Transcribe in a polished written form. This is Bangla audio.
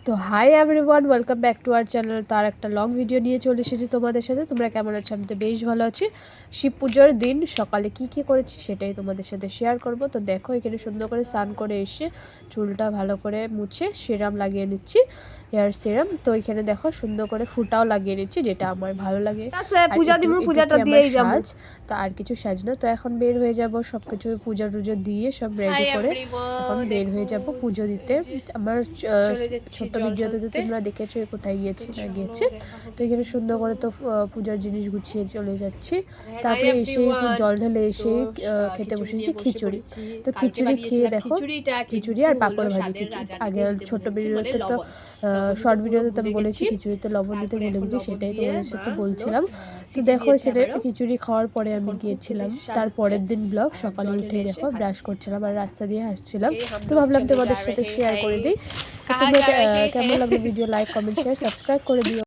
তো hi everyone, welcome back to our channel. তার একটা লং ভিডিও নিয়ে চলে এসেছি তোমাদের সাথে। তোমরা কেমন আছো? আমি তো বেশ ভালো আছি। শিব পুজোর দিন সকালে কি কি করেছি সেটাই তোমাদের সাথে শেয়ার করব। তো দেখো, এখানে সুন্দর করে স্নান করে এসে চুলটা ভালো করে মুছে সিরাম লাগিয়ে নিচ্ছি, হেয়ার সিরাম। তো এখানে দেখো সুন্দর করে ফুটাও লাগিয়ে নিচ্ছি, যেটা আমার ভালো লাগে। পূজা দিমু, পূজাটা দিয়েই যাবো। তো আর কিছু সাজ না। তো এখন বের হয়ে যাব, সব কিছু পূজা টুজো দিয়ে সব রেডি করে এখন বের হয়ে যাব পুজো দিতে। আমার ছোট্ট ভিডিওতে তো তোমরা দেখেছো কোথায় গিয়েছি না গিয়েছে। তো এখানে সুন্দর করে তো পূজার জিনিস গুছিয়ে চলে যাচ্ছি। তারপরে এসে জল ঢেলে এসে খেতে বসেছি খিচুড়ি। তো খিচুড়ি খেয়ে দেখো, খিচুড়ি আর পাঁপড় ভাজি। খিচুড়ি আগে ছোট ভিডিওতে তো শর্ট ভিডিওতে তো আমি বলেছি খিচুড়িতে লবণ দিতে ভুলে গেছি, সেটাই তোমাদের সাথে বলছিলাম। তো দেখো, এখানে খিচুড়ি খাওয়ার পরে আমি গিয়েছিলাম তার পরের দিন ব্লগ। সকালে উঠে দেখো ব্রাশ করছিলাম আর রাস্তা দিয়ে হাঁটছিলাম। তো ভাবলাম তোমাদের সাথে শেয়ার করে দিই। তো তোমরা কেমন লাগলো video, like comment share subscribe করে দিও।